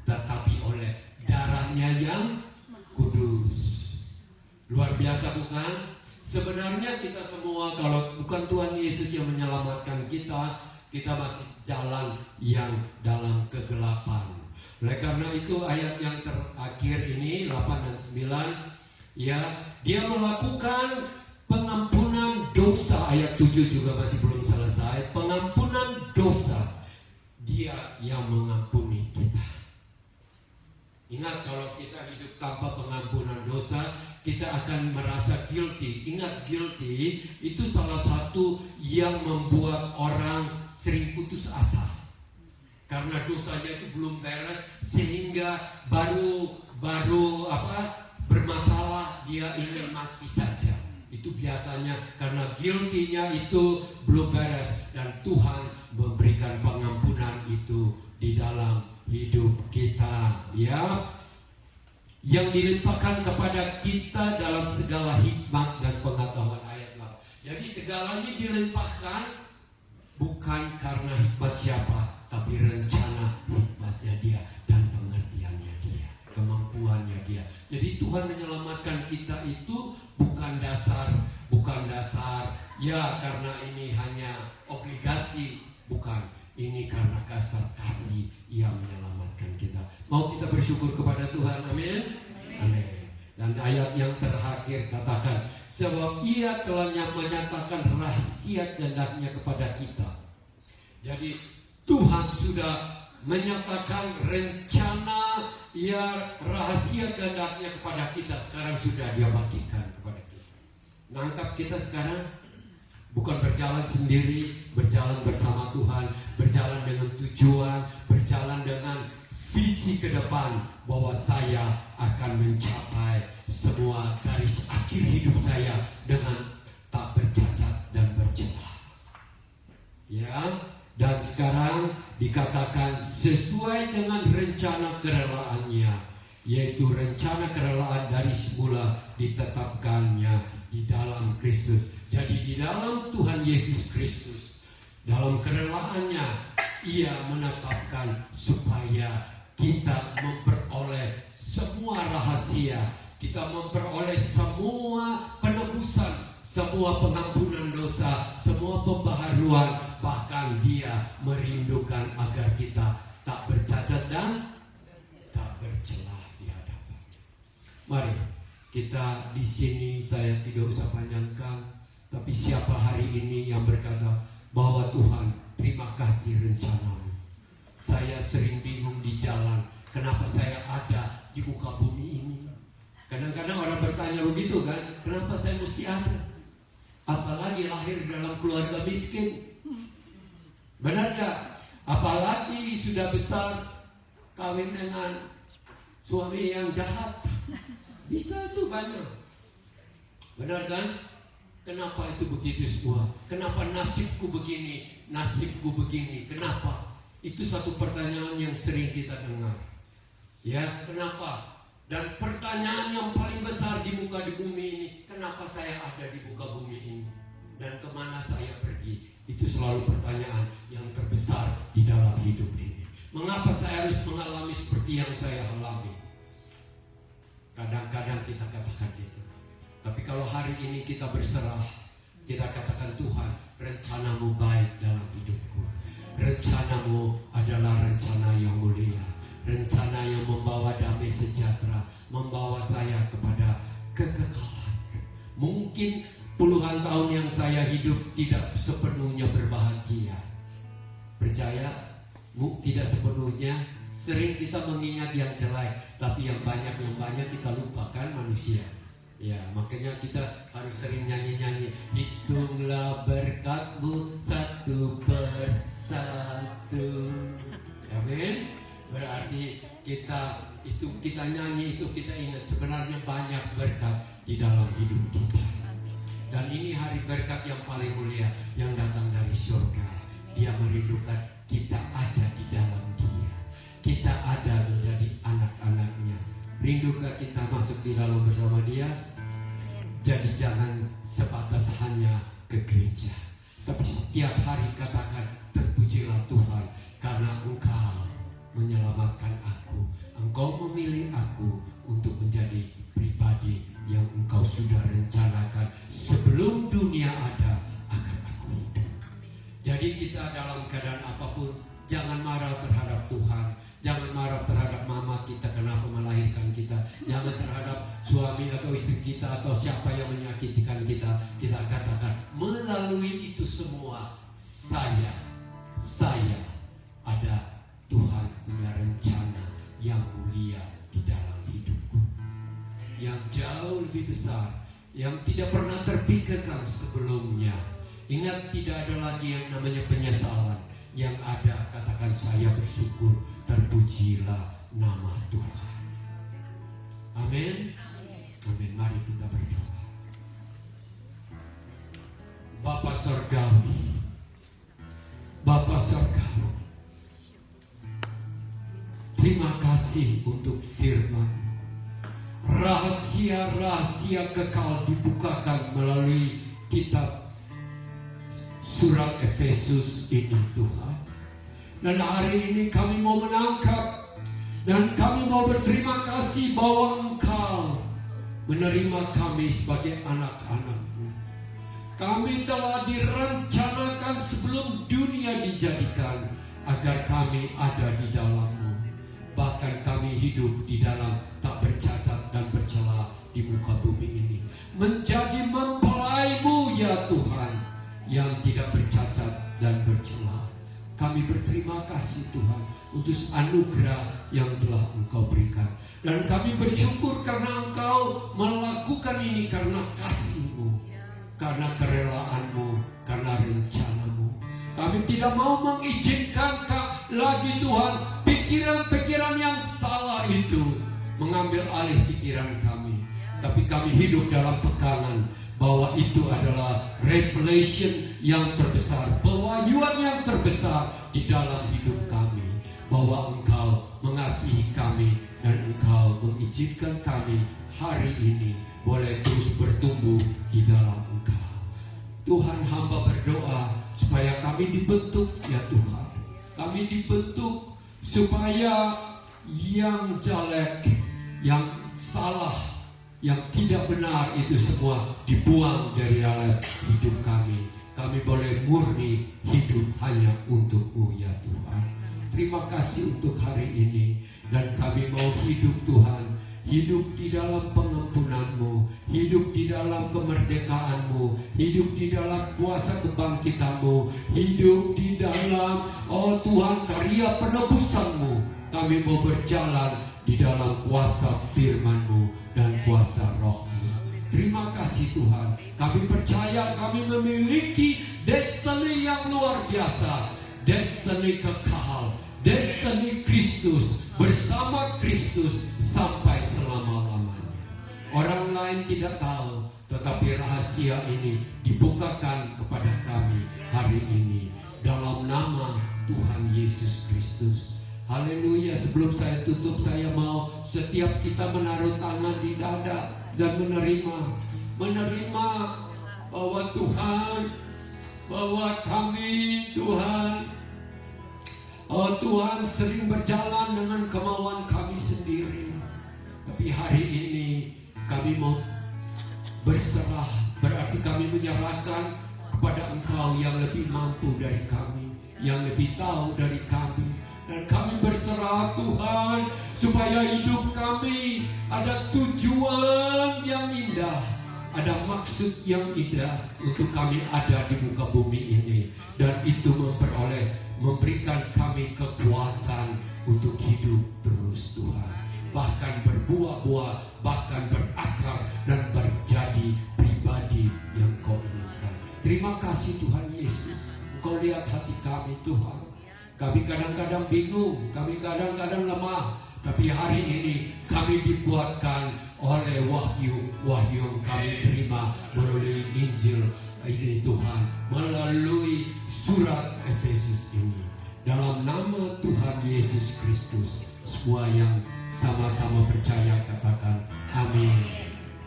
A: tetapi oleh darahnya yang kudus. Luar biasa, bukan? Sebenarnya kita semua, kalau bukan Tuhan Yesus yang menyelamatkan kita, kita masih jalan yang dalam kegelapan. Oleh karena itu ayat yang terakhir ini 8 dan 9, ya, Dia melakukan pengampunan dosa. Ayat 7 juga masih belum selesai. Pengampunan dosa, Dia yang mengampuni kita. Ingat, kalau kita hidup tanpa pengampunan dosa, kita akan merasa guilty. Ingat, guilty itu salah satu yang membuat orang sering putus asa. Karena dosanya itu belum beres, sehingga baru bermasalah, dia ingin mati saja. Itu biasanya karena guilty-nya itu belum beres, dan Tuhan memberikan pengampunan itu di dalam hidup kita, ya, yang dilimpahkan kepada kita dalam segala hikmat dan pengetahuan. Ayat 8. Jadi segalanya dilimpahkan bukan karena hikmat siapa, tapi rencana hikmatnya Dia dan pengertiannya Dia, kemampuannya Dia. Jadi Tuhan menyelamatkan kita itu bukan dasar ya karena ini hanya obligasi, bukan. Ini karena kasih yang menyelamatkan kita. Mau kita bersyukur kepada Tuhan, amin? Amin. Dan ayat yang terakhir katakan, sebab Ia telah menyatakan rahasia kehendak-Nya kepada kita. Jadi Tuhan sudah menyatakan rencana ya rahasia kehendak-Nya kepada kita. Sekarang sudah Dia bagikan kepada kita. Nangkap kita sekarang bukan berjalan sendiri, berjalan bersama Tuhan, berjalan dengan tujuan, berjalan dengan visi ke depan bahwa saya akan mencapai semua garis akhir hidup saya dengan tak bercacat dan bercelah. Ya, dan sekarang dikatakan sesuai dengan rencana kerelaannya, yaitu rencana kerelaan dari semula ditetapkannya di dalam Kristus. Jadi di dalam Tuhan Yesus Kristus, dalam kerelaannya Ia menetapkan supaya kita memperoleh semua rahasia, kita memperoleh semua penebusan, semua pengampunan dosa, semua pembaharuan. Bahkan Dia merindukan agar kita tak bercacat dan tak bercelah di hadapan. Mari kita di sini, saya tidak usah panjangkan, tapi siapa hari ini yang berkata bahwa Tuhan, terima kasih rencana-Mu. Saya sering bingung di jalan, kenapa saya ada di muka bumi ini. Kadang-kadang orang bertanya begitu kan, kenapa saya mesti ada? Apalagi lahir dalam keluarga miskin. Benar gak? Apalagi sudah besar, kawin dengan suami yang jahat. Bisa itu banyak. Benar kan? Kenapa itu begitu semua? Kenapa nasibku begini, nasibku begini? Kenapa? Itu satu pertanyaan yang sering kita dengar. Ya, kenapa? Dan pertanyaan yang paling besar di muka di bumi ini, kenapa saya ada di muka bumi ini? Dan kemana saya pergi? Itu selalu pertanyaan yang terbesar di dalam hidup ini. Mengapa saya harus mengalami seperti yang saya alami? Kadang-kadang kita katakan gitu. Tapi kalau hari ini kita berserah, kita katakan, Tuhan, rencana-Mu baik dalam hidupku. Rencana-Mu adalah rencana yang mulia, rencana yang membawa damai sejahtera, membawa saya kepada kekekalan. Mungkin puluhan tahun yang saya hidup tidak sepenuhnya berbahagia. Percaya, tidak sepenuhnya. Sering kita mengingat yang jelek, tapi yang banyak kita lupakan manusia. Ya, makanya kita harus sering nyanyi-nyanyi. Hitunglah berkat-Mu satu persatu. Amin. Berarti kita nyanyi itu kita ingat sebenarnya banyak berkat di dalam hidup kita. Dan ini hari berkat yang paling mulia yang datang dari surga. Dia merindukan kita ada di dalam Dia. Kita ada menjadi anak-anak-Nya. Rindukah kita masuk di dalam bersama Dia? Jadi jangan sebatas hanya ke gereja, tapi setiap hari katakan, terpujilah Tuhan, karena Engkau menyelamatkan aku. Engkau memilih aku untuk menjadi pribadi yang Engkau sudah rencanakan sebelum dunia ada agar aku hidup. Jadi kita dalam keadaan apapun, jangan marah terhadap Tuhan. Jangan marah terhadap mama kita kenapa melahirkan kita. Jangan terhadap suami atau istri kita atau siapa yang menyakitikan kita. Kita katakan, melalui itu semua saya ada Tuhan punya rencana yang mulia di dalam hidupku, yang jauh lebih besar, yang tidak pernah terpikirkan sebelumnya. Ingat, tidak ada lagi yang namanya penyesalan. Yang ada, katakan, saya bersyukur, terpujilah nama Tuhan. Amin. Amin. Mari kita berdoa. Bapa Surgawi, Bapa Surgawi, terima kasih untuk firman. Rahasia-rahasia kekal dibukakan melalui kitab surat Efesus ini, Tuhan. Dan hari ini kami mau menangkap dan kami mau berterima kasih bahwa Engkau menerima kami sebagai anak-anak-Mu. Kami telah direncanakan sebelum dunia dijadikan. agar kami ada di dalam-Mu. Bahkan kami hidup di dalam tak bercacat dan bercela di muka bumi ini. Menjadi mempelai-Mu ya Tuhan, yang tidak bercacat dan bercela. Kami berterima kasih Tuhan untuk anugerah yang telah Engkau berikan. Dan kami bersyukur karena Engkau melakukan ini karena kasih-Mu, karena kerelaanmu, karena rencanamu. Kami tidak mau mengizinkan lagi Tuhan pikiran-pikiran yang salah itu mengambil alih pikiran kami. Tapi kami hidup dalam pegangan bahwa itu adalah revelation yang terbesar, pewahyuan yang terbesar di dalam hidup kami, bahwa Engkau mengasihi kami dan Engkau mengizinkan kami hari ini boleh terus bertumbuh di dalam Engkau. Tuhan, hamba berdoa supaya kami dibentuk ya Tuhan. Kami dibentuk supaya yang jelek, yang salah, yang tidak benar itu semua dibuang dari dalam hidup kami. Kami boleh murni hidup hanya untuk-Mu ya Tuhan. Terima kasih untuk hari ini. Dan kami mau hidup Tuhan, hidup di dalam pengampunan-Mu, hidup di dalam kemerdekaan-Mu, hidup di dalam kuasa kebangkitan-Mu, hidup di dalam, oh Tuhan, karya penebusan-Mu. Kami mau berjalan di dalam kuasa firman-Mu dan kuasa Roh-Mu. Terima kasih Tuhan. Kami percaya kami memiliki destiny yang luar biasa, destiny kekal, destiny Kristus, bersama Kristus sampai selama-lamanya. Orang lain tidak tahu, tetapi rahasia ini dibukakan kepada kami hari ini dalam nama Tuhan Yesus Kristus. Haleluya. Sebelum saya tutup, saya mau setiap kita menaruh tangan di dada dan menerima bahwa Tuhan, bahwa kami Tuhan, oh Tuhan, sering berjalan dengan kemauan kami sendiri. Tapi hari ini kami mau berserah, berarti kami menyerahkan kepada Engkau yang lebih mampu dari kami, yang lebih tahu dari kami. Dan kami berserah Tuhan, supaya hidup kami ada tujuan yang indah, ada maksud yang indah untuk kami ada di muka bumi ini. Dan itu memberikan kami kekuatan untuk hidup terus Tuhan. Bahkan berbuah-buah, bahkan berakar dan menjadi pribadi yang Kau inginkan. Terima kasih Tuhan Yesus. Engkau lihat hati kami Tuhan. Kami kadang-kadang bingung, kami kadang-kadang lemah. Tapi hari ini kami dikuatkan oleh wahyu yang kami terima melalui Injil ini Tuhan, melalui surat Efesus ini. Dalam nama Tuhan Yesus Kristus, semua yang